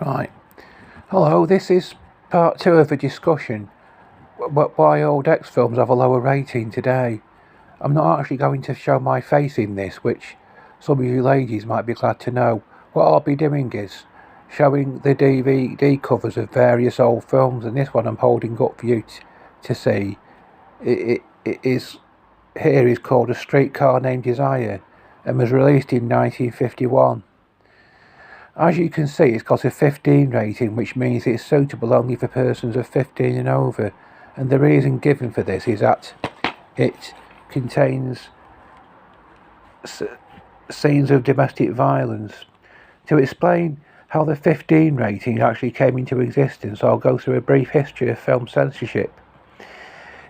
Right. Hello, this is part 2 of a discussion why old X films have a lower rating today. I'm not actually going to show my face in this, which some of you ladies might be glad to know. What I'll be doing is showing the DVD covers of various old films, and this one I'm holding up for you to see. It is here is called A Streetcar Named Desire and was released in 1951. As you can see, it's got a 15 rating, which means it's suitable only for persons of 15 and over, and the reason given for this is that it contains scenes of domestic violence. To explain how the 15 rating actually came into existence, I'll go through a brief history of film censorship.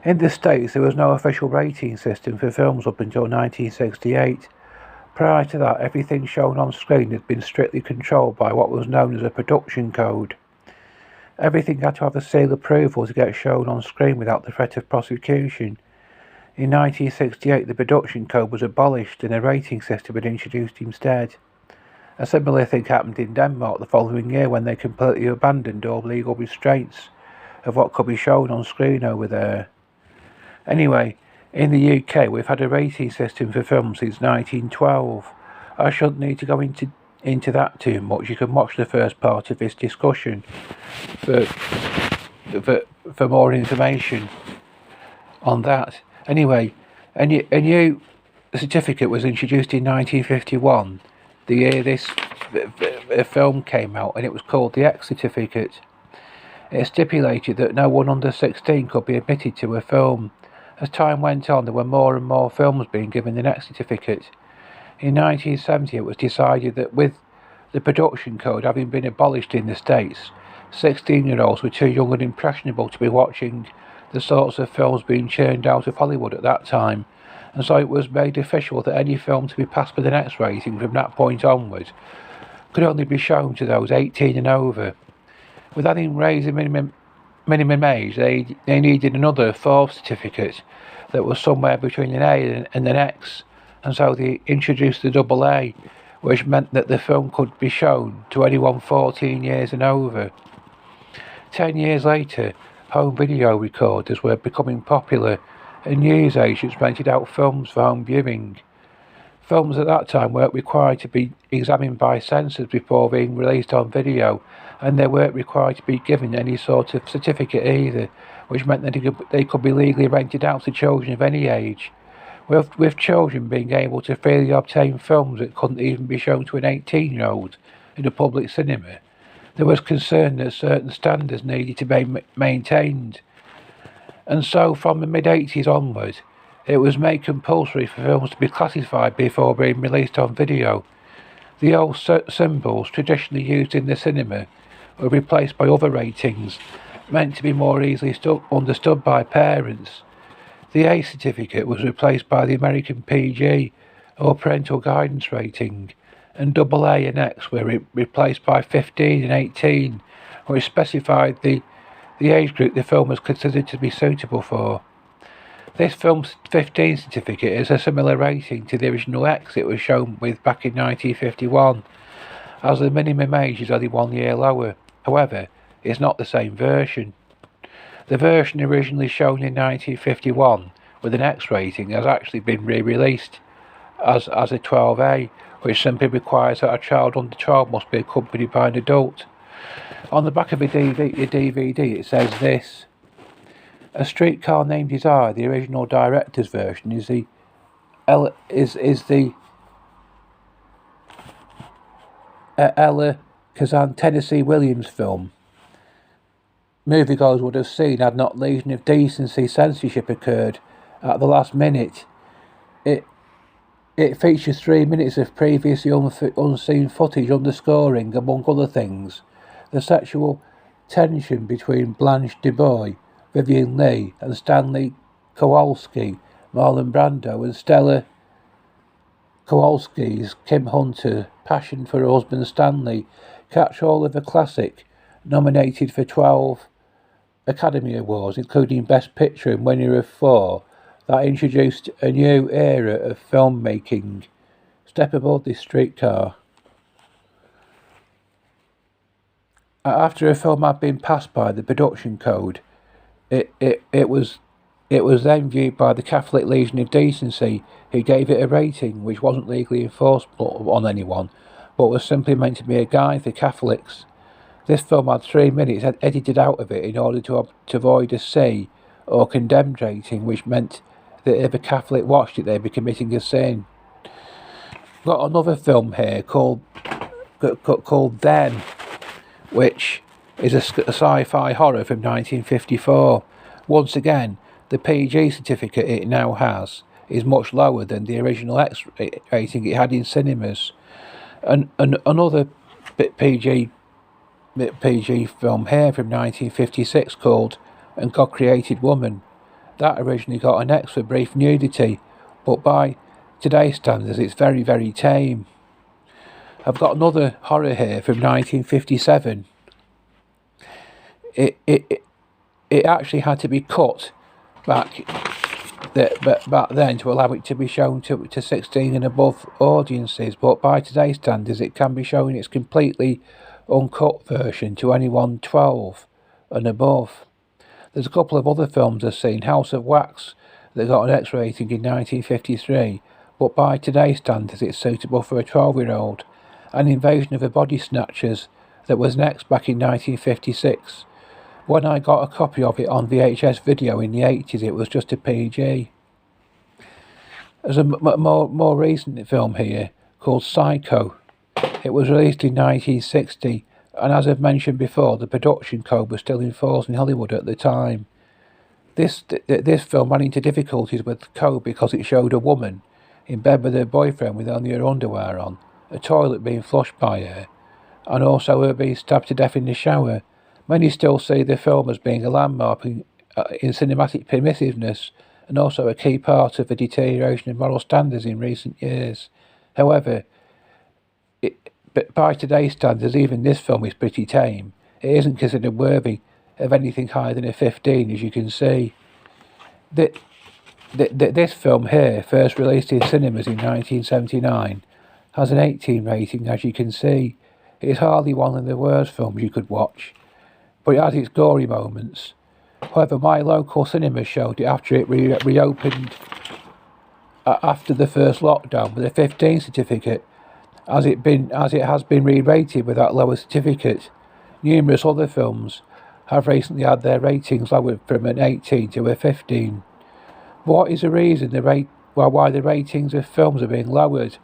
In the States, there was no official rating system for films up until 1968. Prior to that, everything shown on screen had been strictly controlled by what was known as a production code. Everything had to have a seal approval to get shown on screen without the threat of prosecution. In 1968, the production code was abolished and a rating system was introduced instead. A similar thing happened in Denmark the following year when they completely abandoned all legal restraints of what could be shown on screen over there. Anyway, in the UK, we've had a rating system for films since 1912. I shouldn't need to go into that too much. You can watch the first part of this discussion for more information on that. Anyway, a new certificate was introduced in 1951, the year this film came out, and it was called the X certificate. It stipulated that no one under 16 could be admitted to a film. As time went on, there were more and more films being given the X certificate. In 1970, it was decided that with the production code having been abolished in the States, 16-year-olds were too young and impressionable to be watching the sorts of films being churned out of Hollywood at that time, and so it was made official that any film to be passed with an X rating from that point onwards could only be shown to those 18 and over. With having raised the minimum age, they needed another fourth certificate that was somewhere between an A and an X, and so they introduced the double A, which meant that the film could be shown to anyone 14 years and over. 10 years later, home video recorders were becoming popular, and news agents rented out films for home viewing. Films at that time weren't required to be examined by censors before being released on video, and they weren't required to be given any sort of certificate either, which meant that they could be legally rented out to children of any age. With children being able to freely obtain films that couldn't even be shown to an 18-year-old in a public cinema, there was concern that certain standards needed to be maintained. And so from the mid-80s onward, it was made compulsory for films to be classified before being released on video. The old symbols traditionally used in the cinema were replaced by other ratings, meant to be more easily understood by parents. The A certificate was replaced by the American PG, or parental guidance rating, and double A and X were replaced by 15 and 18, which specified the age group the film was considered to be suitable for. This film's 15 certificate is a similar rating to the original X it was shown with back in 1951, as the minimum age is only 1 year lower. However, it's not the same version. The version originally shown in 1951 with an X rating has actually been re-released as a 12A, which simply requires that a child under 12 must be accompanied by an adult. On the back of the DVD it says this: A Streetcar Named Desire, the original director's version, is the Ella Kazan Tennessee Williams film. Moviegoers would have seen had not Legion of Decency censorship occurred at the last minute. It features 3 minutes of previously unseen footage underscoring, among other things, the sexual tension between Blanche DuBois, Vivian Leigh, and Stanley Kowalski, Marlon Brando, and Stella Kowalski's Kim Hunter passion for her husband Stanley catch all of the classic, nominated for 12 Academy Awards, including Best Picture and winner of 4, that introduced a new era of filmmaking. Step aboard this streetcar. After a film had been passed by the production code, it was then viewed by the Catholic Legion of Decency, who gave it a rating which wasn't legally enforceable on anyone, but was simply meant to be a guide for Catholics. This film had 3 minutes edited out of it in order to avoid a C or condemned rating, which meant that if a Catholic watched it, they'd be committing a sin. Got another film here called Then, which is a sci-fi horror from 1954. Once again, the PG certificate it now has is much lower than the original X rating it had in cinemas. And another PG film here from 1956 called And God Created Woman. That originally got an X for brief nudity, but by today's standards it's very, very tame. I've got another horror here from 1957. It actually had to be cut back then to allow it to be shown to 16 and above audiences, but by today's standards it can be shown in its completely uncut version to anyone 12 and above. There's a couple of other films I've seen. House of Wax, that got an X rating in 1953, but by today's standards it's suitable for a 12-year-old. An Invasion of the Body Snatchers, that was an X back in 1956. When I got a copy of it on VHS video in the 80s, it was just a PG. There's a more recent film here called Psycho. It was released in 1960, and as I've mentioned before, the production code was still in force in Hollywood at the time. This film ran into difficulties with the code because it showed a woman in bed with her boyfriend with only her underwear on, a toilet being flushed by her, and also her being stabbed to death in the shower. Many still see the film as being a landmark in cinematic permissiveness, and also a key part of the deterioration of moral standards in recent years. However, but by today's standards, even this film is pretty tame. It isn't considered worthy of anything higher than a 15, as you can see. This film here, first released in cinemas in 1979, has an 18 rating, as you can see. It is hardly one of the worst films you could watch, but it has its gory moments. However, my local cinema showed it after it reopened after the first lockdown with a 15 certificate, as it has been re-rated with that lower certificate. Numerous other films have recently had their ratings lowered from an 18 to a 15. What is the reason why the ratings of films are being lowered,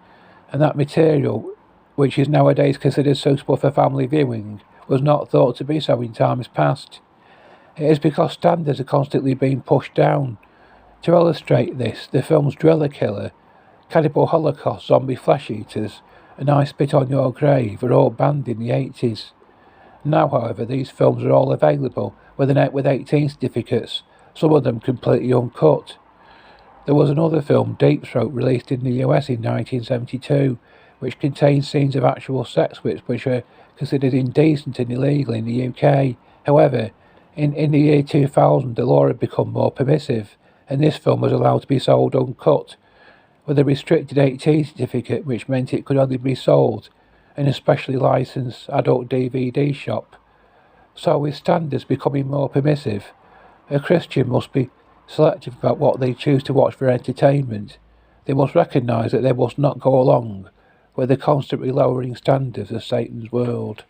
and that material, which is nowadays considered suitable for family viewing, was not thought to be so in times past? It is because standards are constantly being pushed down. To illustrate this, the films Driller Killer, Cannibal Holocaust, Zombie Flesh Eaters, and I Spit on Your Grave were all banned in the 80s. Now, however, these films are all available with 18 certificates, some of them completely uncut. There was another film, Deep Throat, released in the US in 1972, which contains scenes of actual sex which are considered indecent and illegal in the UK. However, in the year 2000, the law had become more permissive, and this film was allowed to be sold uncut, with a restricted 18 certificate, which meant it could only be sold in a specially licensed adult DVD shop. So with standards becoming more permissive, a Christian must be selective about what they choose to watch for entertainment. They must recognise that they must not go along with the constantly lowering standards of Satan's world.